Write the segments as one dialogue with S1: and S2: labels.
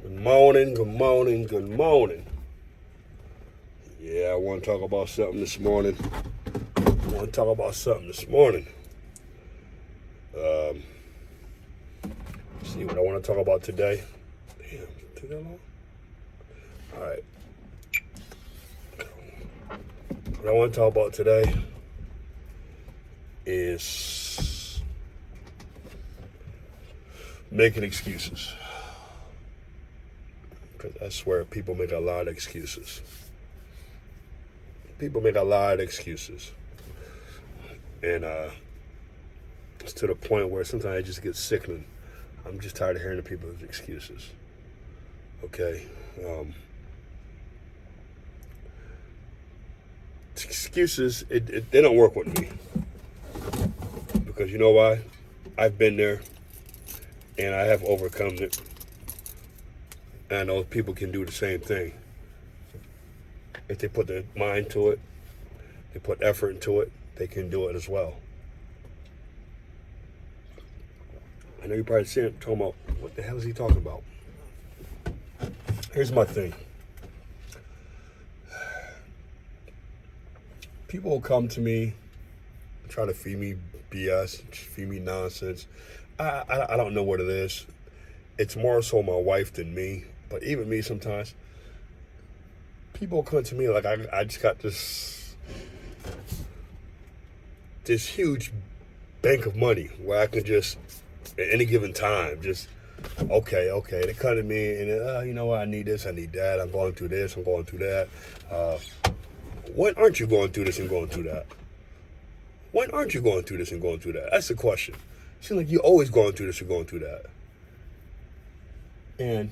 S1: Good morning, good morning, good morning. Yeah, I want to talk about something this morning. Um, see what I want to talk about today. Damn, took that long? All right. What I want to talk about today is making excuses. Because I swear people make a lot of excuses. And it's to the point where sometimes I just get sickening. I'm just tired of hearing the people's excuses. Okay? Excuses, they don't work with me. Because you know why? I've been there and I have overcome it. And I know people can do the same thing. If they put their mind to it, they put effort into it, they can do it as well. I know you're probably talking about, what the hell is he talking about? Here's my thing. People will come to me, try to feed me BS, feed me nonsense. I don't know what it is. It's more so my wife than me, but even me sometimes. People come to me like I just got this huge bank of money where I can just, at any given time, just, okay, they come to me and, you know what, I need this, I need that, I'm going through this, I'm going through that. When aren't you going through this and going through that? When aren't you going through this and going through that? That's the question. It seems like you're always going through this and going through that. And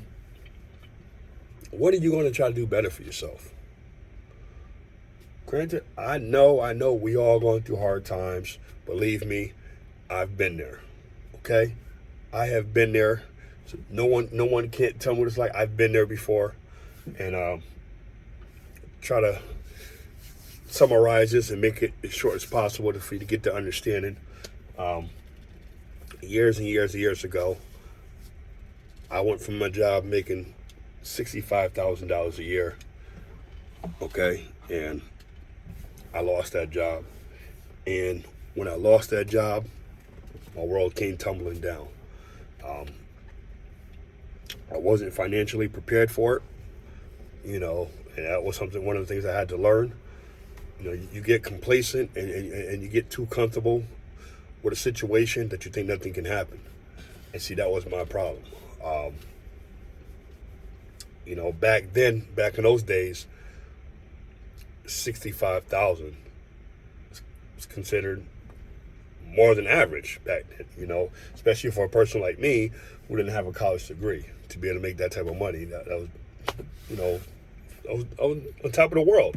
S1: what are you going to try to do better for yourself? Granted, I know we all going through hard times. Believe me, I've been there. Okay? I have been there. So no one can't tell me what it's like. I've been there before. And try to summarize this and make it as short as possible for you to get the understanding. Years and years ago, I went from my job making $65,000 a year. Okay? And I lost that job. And when I lost that job, my world came tumbling down. I wasn't financially prepared for it, and that was one of the things I had to learn. You get complacent and you get too comfortable with a situation that you think nothing can happen. And see, that was my problem. Back in those days, 65,000 was considered more than average back then, especially for a person like me who didn't have a college degree to be able to make that type of money. That was, I was on top of the world.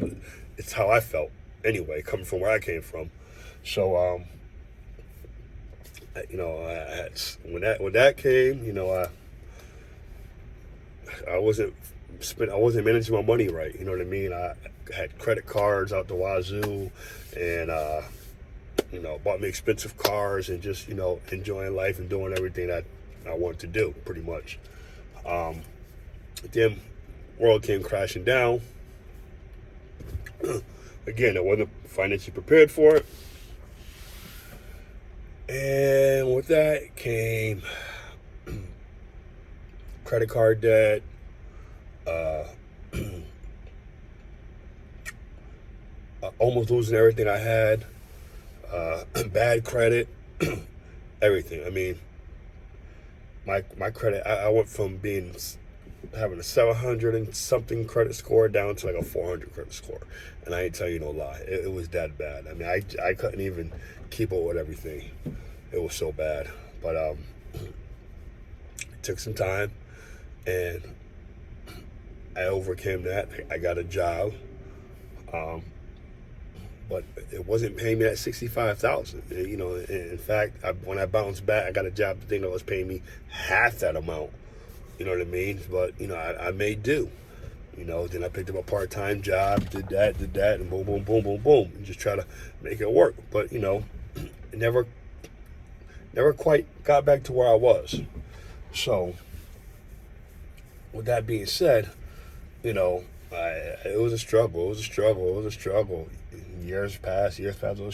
S1: It's how I felt anyway, coming from where I came from. So, when that came, I wasn't managing my money right. You know what I mean? I had credit cards out the wazoo, and bought me expensive cars and just enjoying life and doing everything that I wanted to do, pretty much. Then world came crashing down. Again, I wasn't financially prepared for it, and with that came credit card debt. Almost losing everything I had, bad credit, everything. I mean, my credit, I went from having a 700 and something credit score down to like a 400 credit score, and I ain't tell you no lie, it was that bad. I mean, I couldn't even keep up with everything. It was so bad, but it took some time, and I overcame that. I got a job. But it wasn't paying me that $65,000. In fact, when I bounced back, I got a job that was paying me half that amount. You know what I mean? But I made do. Then I picked up a part-time job, did that, and boom, boom, boom, boom, boom, and just try to make it work. But it never quite got back to where I was. So with that being said, you know, it was a struggle. It was a struggle. It was a struggle. Years past, it was a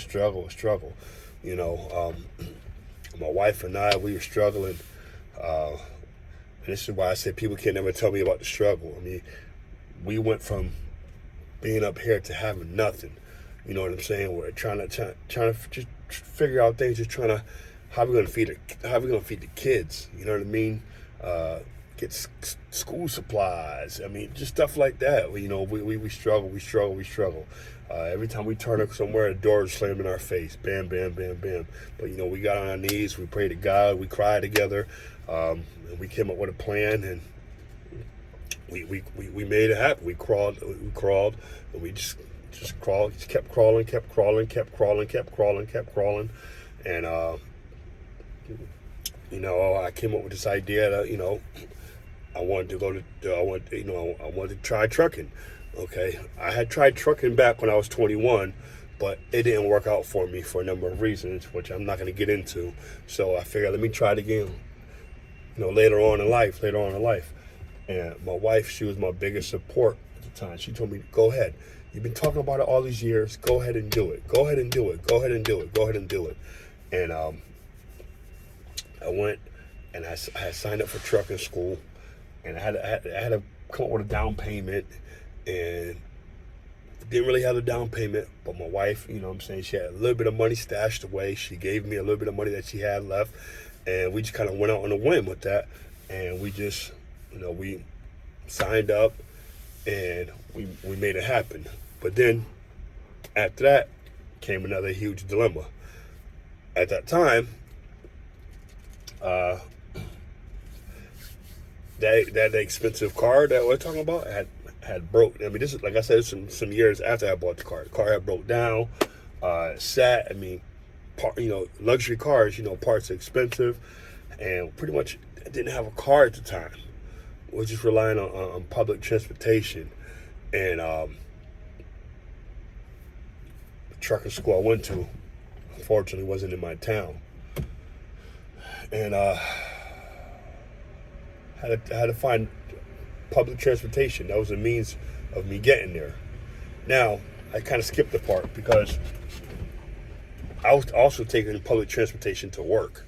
S1: struggle. You know, my wife and I, we were struggling. Uh, and this is why I said people can never tell me about the struggle. I mean, we went from being up here to having nothing. You know what I'm saying? We're trying to just figure out things, just trying to how we gonna feed the kids. You know what I mean? Get school supplies. I mean, just stuff like that. You know, we struggle, we struggle. Every time we turn up somewhere, the doors slam in our face. Bam, bam, bam, bam. But you know, we got on our knees, we prayed to God, we cried together, and we came up with a plan, and we made it happen. We crawled, and we just crawled, just kept crawling, kept crawling, and you know, I came up with this idea that, you know, I wanted to I wanted to try trucking. Okay, I had tried trucking back when I was 21, but it didn't work out for me for a number of reasons, which I'm not going to get into. So I figured, let me try it again. You know, later on in life. And my wife, she was my biggest support at the time. She told me, "Go ahead. You've been talking about it all these years. Go ahead and do it. Go ahead and do it. Go ahead and do it. Go ahead and do it." And I went and I had signed up for trucking school, and I had to come up with a down payment, and didn't really have a down payment. But my wife, you know what I'm saying, she had a little bit of money stashed away. She gave me a little bit of money that she had left, and we just kind of went out on a whim with that, and we just, you know, we signed up, and we made it happen. But then after that came another huge dilemma. At that time, that expensive car that we're talking about had broke. I mean, this is, like I said, some years after I bought the car. The car had broke down, sat. I mean, you know, luxury cars, you know, parts are expensive, and pretty much I didn't have a car at the time. We were just relying on public transportation, and the trucking school I went to, unfortunately, wasn't in my town, and had to find public transportation. That was a means of me getting there. Now, I kind of skipped the part because I was also taking public transportation to work.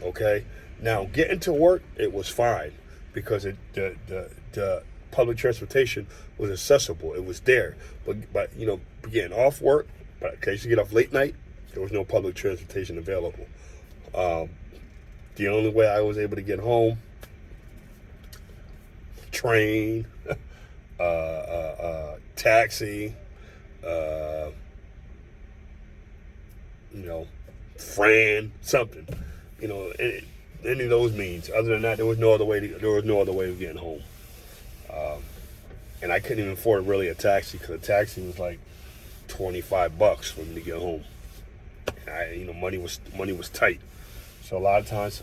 S1: Okay? Now, getting to work, it was fine because the public transportation was accessible. It was there. But you know, getting off work, but in case you get off late night, there was no public transportation available. The only way I was able to get home, train, taxi, you know, Fran, something, you know, any of those means. Other than that, there was no other way of getting home. And I couldn't even afford really a taxi because a taxi was like $25 for me to get home. And you know, money was tight. So a lot of times,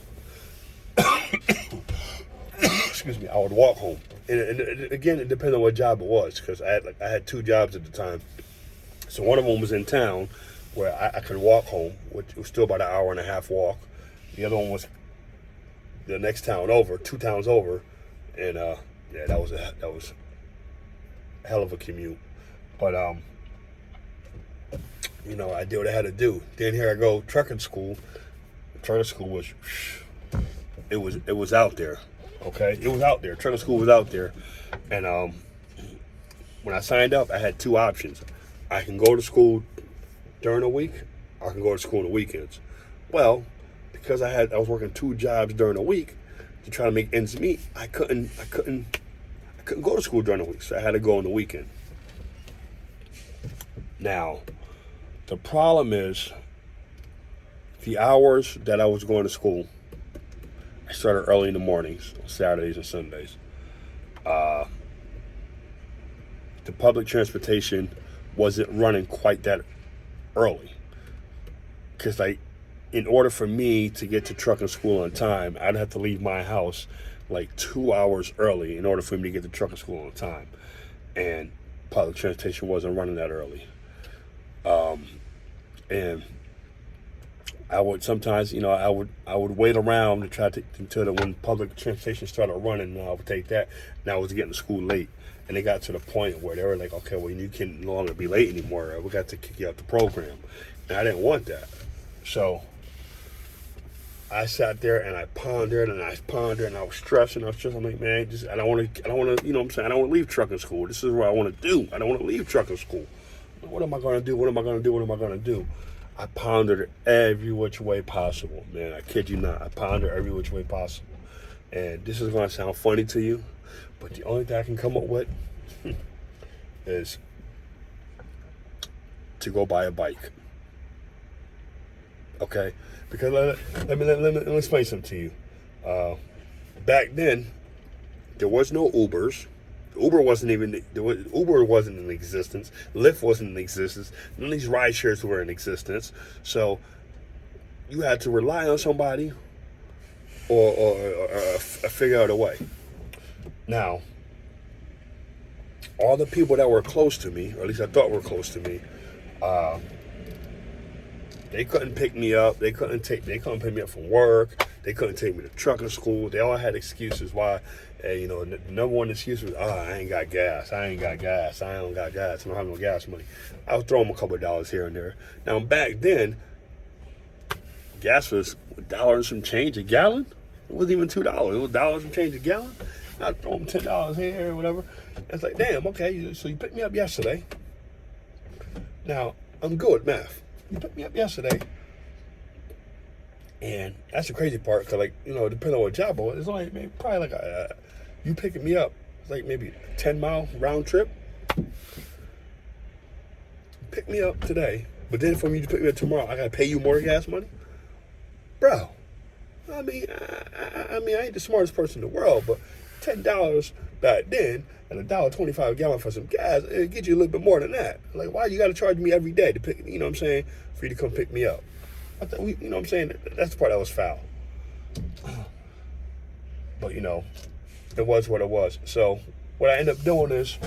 S1: excuse me, I would walk home. And again, it depends on what job it was, because I had two jobs at the time. So one of them was in town where I could walk home, which was still about an hour and a half walk. The other one was the next town over, 2 towns over, and yeah, that was a hell of a commute. But you know, I did what I had to do. Then here I go, trucking school. Trucking school was, it was out there. Okay, it was out there. Trucking school was out there, and when I signed up, I had 2 options. I can go to school during the week, or I can go to school on the weekends. Well, because I was working 2 jobs during the week to try to make ends meet, I couldn't go to school during the week, so I had to go on the weekend. Now, the problem is the hours that I was going to school. I started early in the mornings, Saturdays and Sundays. The public transportation wasn't running quite that early, because in order for me to get to trucking school on time, I'd have to leave my house like 2 hours early in order for me to get to trucking school on time, and public transportation wasn't running that early. And I would sometimes, I would wait around to try to until when public transportation started running, and I would take that. And I was getting to school late, and it got to the point where they were like, "Okay, well, you can no longer be late anymore. We got to kick you out the program," and I didn't want that. So I sat there and I pondered and I pondered and I was stressing. I'm like, man, I don't want to, you know what I'm saying? I don't want to leave trucking school. This is what I want to do. I don't want to leave trucking school. What am I going to do? What am I going to do? What am I going to do? I pondered it every which way possible, man. I kid you not. I pondered every which way possible. And this is going to sound funny to you, but the only thing I can come up with is to go buy a bike. Okay? Because let me explain something to you. Back then, there was no Ubers. Uber wasn't in existence. Lyft wasn't in existence. None of these ride shares were in existence. So you had to rely on somebody or figure out a way. Now, all the people that were close to me, or at least I thought were close to me, they couldn't pick me up. They couldn't pick me up from work. They couldn't take me to trucking school. They all had excuses why. The number one excuse was, I ain't got gas. I don't got gas. I don't have no gas money. I would throw them a couple of dollars here and there. Now, back then, gas was $1 and some change a gallon. It wasn't even $2. It was $1 and change a gallon. I'd throw them $10 here or whatever. It's like, damn, okay, so you picked me up yesterday. Now, I'm good at math. You picked me up yesterday. And that's the crazy part, because, depending on what job it was, it's only probably you picking me up, it's like maybe a 10-mile round trip. Pick me up today, but then for me to pick me up tomorrow, I got to pay you more gas money? Bro, I ain't the smartest person in the world, but $10 back then and $1.25 a gallon for some gas, it'll get you a little bit more than that. Like, why you got to charge me every day to pick, you know what I'm saying, for you to come pick me up? You know what I'm saying? That's the part that was foul. But, it was what it was. So, what I ended up doing is,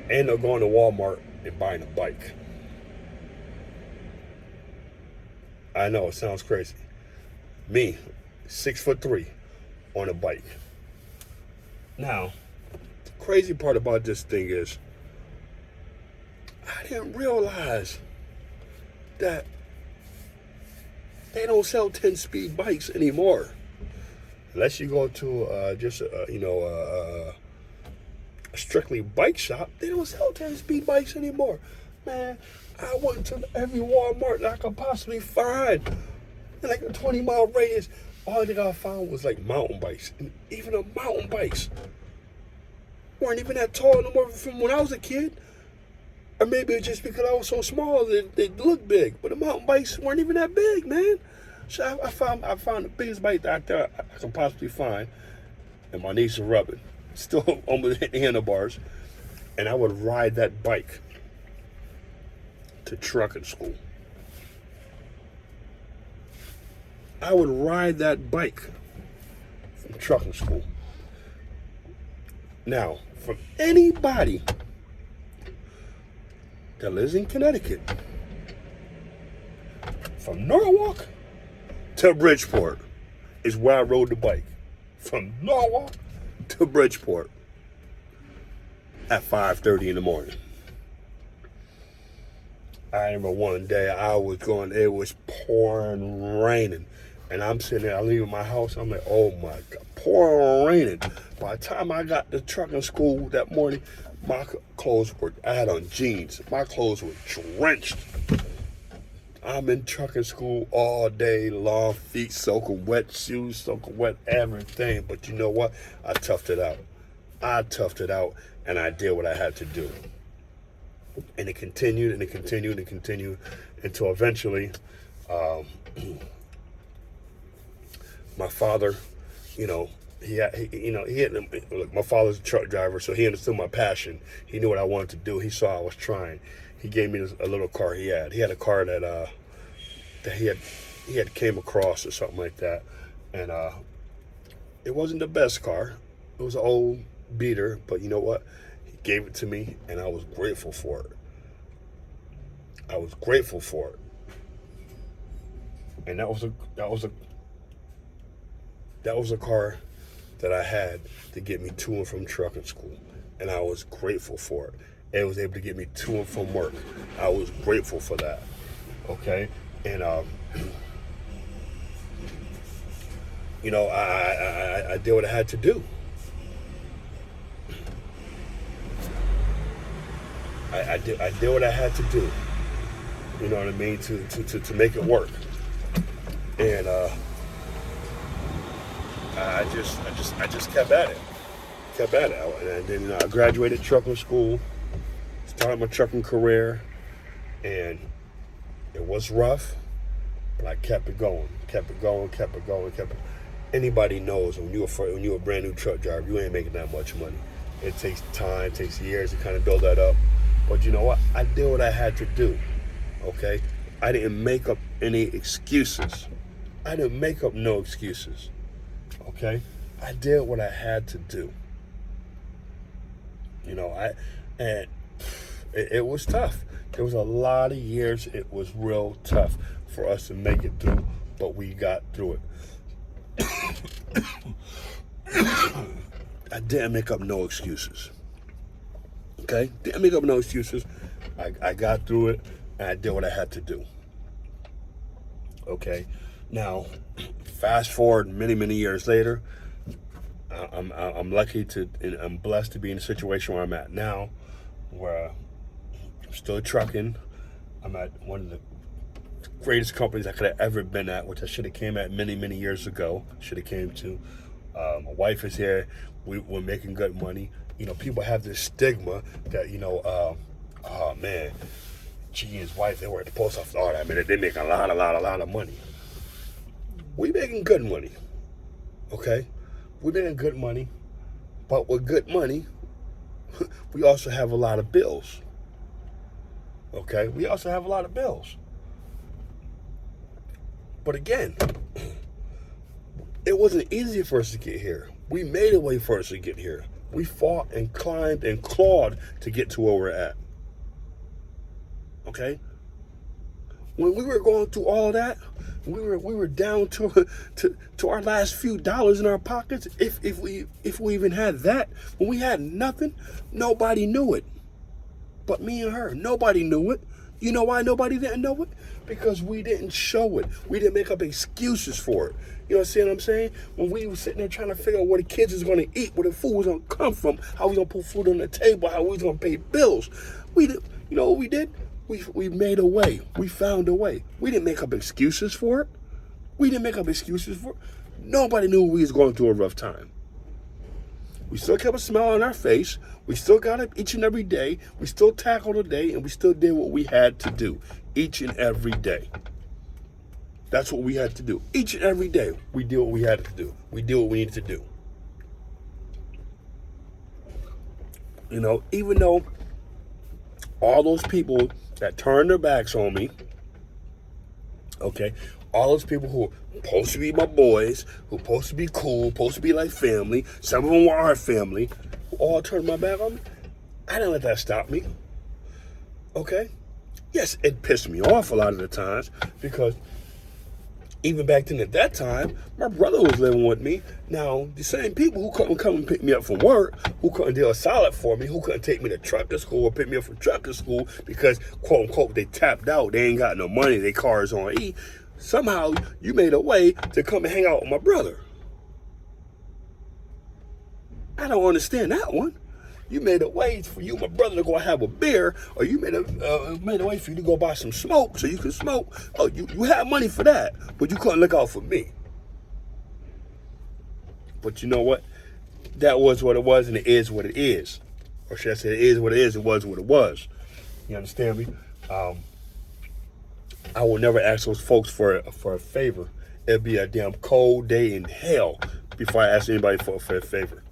S1: I ended up going to Walmart and buying a bike. I know, it sounds crazy. Me, 6'3", on a bike. Now, the crazy part about this thing is, I didn't realize that they don't sell 10-speed bikes anymore. Unless you go to a strictly bike shop, they don't sell 10-speed bikes anymore. Man, I went to every Walmart that I could possibly find in like a 20-mile radius. All I think I found was like mountain bikes. And even the mountain bikes weren't even that tall no more from when I was a kid. Or maybe it's just because I was so small that they looked big. But the mountain bikes weren't even that big, man. So I found the biggest bike out there I could possibly find. And my knees are rubbing. Still almost hitting the handlebars. And I would ride that bike to trucking school. I would ride that bike from trucking school. Now, from anybody that lives in Connecticut, from Norwalk to Bridgeport is where I rode the bike. From Norwalk to Bridgeport at 5:30 in the morning. I remember one day it was pouring, raining. And I'm sitting there, I leave my house, I'm like, oh my God, pouring, raining. By the time I got to trucking school that morning, my clothes I had on jeans. My clothes were drenched. I'm in trucking school all day long, feet soaking wet, shoes soaking wet, everything. But you know what? I toughed it out, and I did what I had to do. And it continued, and it continued, and it continued, until eventually, my father, look, my father's a truck driver, so he understood my passion. He knew what I wanted to do. He saw I was trying. He gave me a little car he had. He had a car that he had came across or something like that, and it wasn't the best car. It was an old beater, but you know what? He gave it to me, and I was grateful for it. and that was a car that I had to get me to and from trucking school, and I was grateful for it. And it was able to get me to and from work. I was grateful for that. Okay, and you know, I did what I had to do. I did what I had to do. You know what I mean, to make it work. And I just kept at it, and then I graduated trucking school, started my trucking career, and it was rough, but I kept it going. Anybody knows when you're a brand new truck driver, you ain't making that much money. It takes time, it takes years to kind of build that up. But you know what? I did what I had to do. Okay, I didn't make up any excuses. I didn't make up no excuses. Okay, I did what I had to do. You know, it was tough. There was a lot of years it was real tough for us to make it through, but we got through it. I didn't make up no excuses. Okay, didn't make up no excuses. I got through it, and I did what I had to do. Okay, now fast forward many years later, I'm lucky to, and I'm blessed to be in a situation where I'm at now, where I'm still trucking. I'm at one of the greatest companies I could have ever been at, which I should have came at many years ago. Should have came to. My wife is here. We're making good money. You know, people have this stigma that, you know, oh man, G and his wife, they work at the post office. All that, man, they make a lot of money. We making good money, okay? We making good money, but with good money, we also have a lot of bills, okay? We also have a lot of bills. But again, it wasn't easy for us to get here. We made a way for us to get here. We fought and climbed and clawed to get to where we're at. Okay? When we were going through all that, we were down to our last few dollars in our pockets. If we even had that, when we had nothing, nobody knew it. But me and her, nobody knew it. You know why nobody didn't know it? Because we didn't show it. We didn't make up excuses for it. You know what I'm saying? When we were sitting there trying to figure out where the kids was going to eat, where the food was going to come from, how we going to put food on the table, how we was going to pay bills, we did. You know what we did? We made a way. We found a way. We didn't make up excuses for it. Nobody knew we was going through a rough time. We still kept a smile on our face. We still got up each and every day. We still tackled the day, and we still did what we had to do each and every day. That's what we had to do. Each and every day, we did what we had to do. We did what we needed to do. You know, even though all those people that turned their backs on me, okay, all those people who were supposed to be my boys, who were supposed to be cool, supposed to be like family, some of them were our family, who all turned my back on me, I didn't let that stop me. Okay? Yes, it pissed me off a lot of the times, because even back then at that time, my brother was living with me. Now, the same people who couldn't come and pick me up from work, who couldn't do a solid for me, who couldn't take me to trucker school or pick me up from trucker school because, quote unquote, they tapped out, they ain't got no money, their car's on E. Somehow, you made a way to come and hang out with my brother. I don't understand that one. You made a way for you and my brother to go have a beer, or you made a way for you to go buy some smoke so you could smoke. Oh, you had money for that, but you couldn't look out for me. But you know what? That was what it was, and it is what it is. Or should I say, it is what it is, it was what it was. You understand me? I will never ask those folks for a favor. It'd be a damn cold day in hell before I ask anybody for a favor.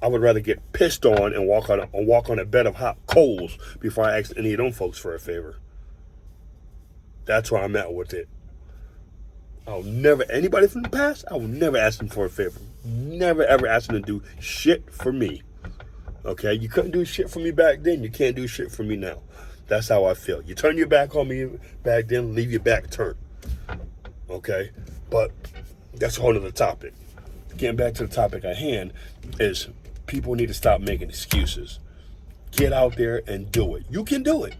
S1: I would rather get pissed on and walk on a bed of hot coals before I ask any of them folks for a favor. That's where I'm at with it. Anybody from the past, I will never ask them for a favor. Never ever ask them to do shit for me. Okay? You couldn't do shit for me back then, you can't do shit for me now. That's how I feel. You turn your back on me back then, leave your back turned. Okay? But that's a whole other topic. Getting back to the topic at hand is people need to stop making excuses. Get out there and do it. You can do it.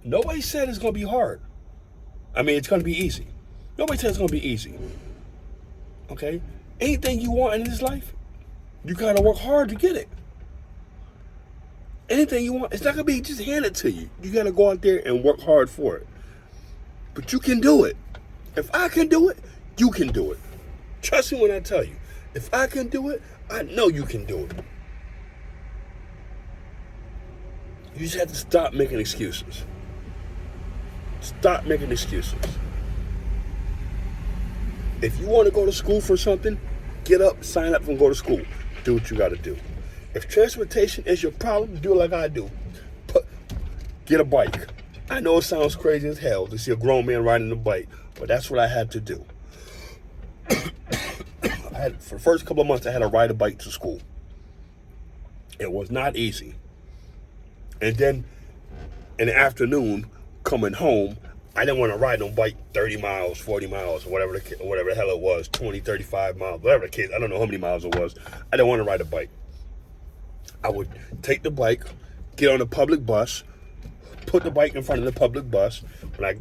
S1: Nobody said it's going to be hard. I mean, it's going to be easy. Nobody said it's going to be easy. Okay? Anything you want in this life, you got to work hard to get it. Anything you want, it's not going to be just handed to you. You got to go out there and work hard for it. But you can do it. If I can do it, you can do it. Trust me when I tell you. If I can do it, I know you can do it. You just have to stop making excuses. Stop making excuses. If you want to go to school for something, get up, sign up, and go to school. Do what you got to do. If transportation is your problem, do it like I do. Get a bike. I know it sounds crazy as hell to see a grown man riding a bike, but that's what I had to do. For the first couple of months, I had to ride a bike to school. It was not easy. And then in the afternoon, coming home, I didn't want to ride no bike 30 miles, 40 miles, whatever the hell it was, 20, 35 miles, whatever the case. I don't know how many miles it was. I didn't want to ride a bike. I would take the bike, get on the public bus, put the bike in front of the public bus. When I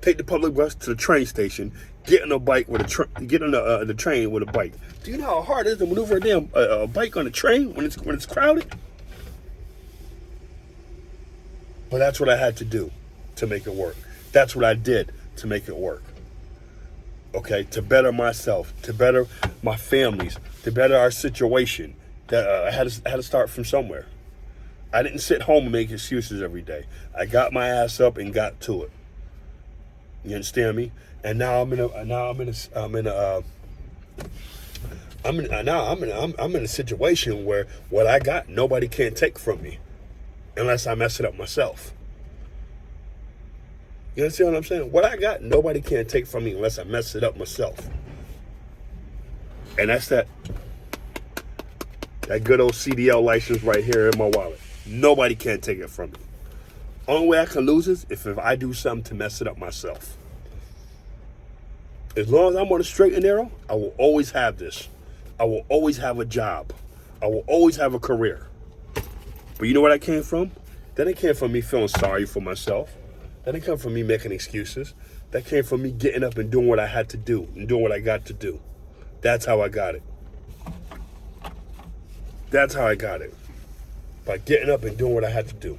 S1: take the public bus to the train station, get on the bike with get on the train with a bike. Do you know how hard it is to maneuver a bike on a train when it's crowded? But that's what I had to do to make it work. That's what I did to make it work. Okay, to better myself, to better my families, to better our situation. That I had to start from somewhere. I didn't sit home and make excuses every day. I got my ass up and got to it. You understand me? And now I'm in a situation where what I got nobody can take from me, unless I mess it up myself. You understand what I'm saying? What I got nobody can take from me unless I mess it up myself. And that's that good old CDL license right here in my wallet. Nobody can take it from me. Only way I can lose is if I do something to mess it up myself. As long as I'm on a straight and narrow, I will always have this. I will always have a job. I will always have a career. But you know where that came from? That didn't came from me feeling sorry for myself. That didn't come from me making excuses. That came from me getting up and doing what I had to do and doing what I got to do. That's how I got it. That's how I got it. By getting up and doing what I had to do.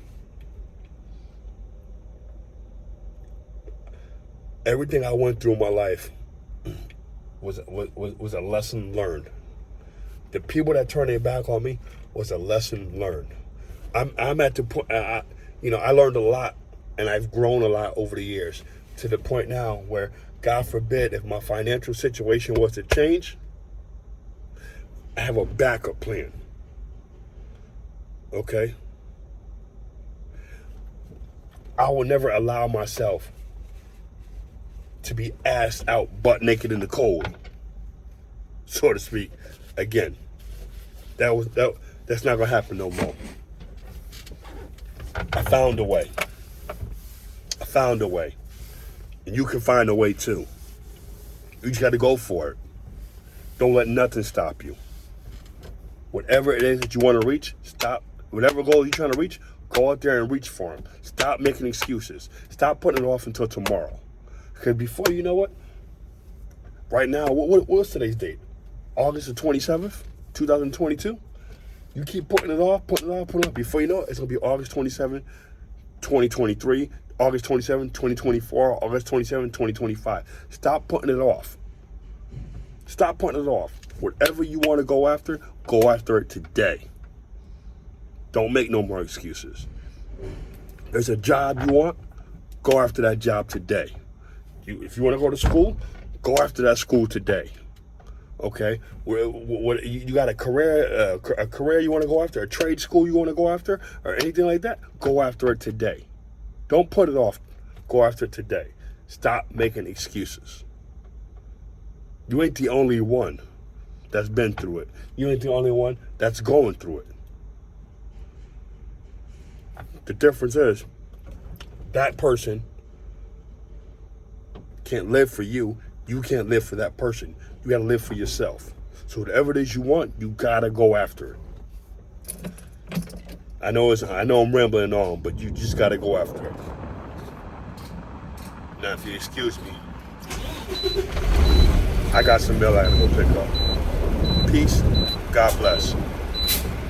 S1: Everything I went through in my life was a lesson learned. The people that turned their back on me was a lesson learned. I'm at the point, I learned a lot and I've grown a lot over the years to the point now where, God forbid, if my financial situation was to change, I have a backup plan. Okay? I will never allow myself to be ass out butt naked in the cold, so to speak, again. That's not gonna happen no more. I found a way. And you can find a way too. You just gotta go for it. Don't let nothing stop you. Whatever it is that you want to reach, stop. Whatever goal you're trying to reach, go out there and reach for them. Stop making excuses. Stop putting it off until tomorrow. Because before you know what, right now, what's today's date? August the 27th, 2022? You keep putting it off. Before you know it, it's going to be August 27th, 2023, August 27th, 2024, August 27th, 2025. Stop putting it off. Stop putting it off. Whatever you want to go after it today. Don't make no more excuses. There's a job you want, go after that job today. If you want to go to school, go after that school today. Okay? What you got a career you want to go after, a trade school you want to go after, or anything like that, go after it today. Don't put it off. Go after it today. Stop making excuses. You ain't the only one that's been through it. You ain't the only one that's going through it. The difference is that person can't live for you. You can't live for that person. You gotta live for yourself. So whatever it is you want, you gotta go after it. I know I'm rambling on, but you just gotta go after it. Now, if you excuse me, I got some mail I gotta go pick up. Peace. God bless.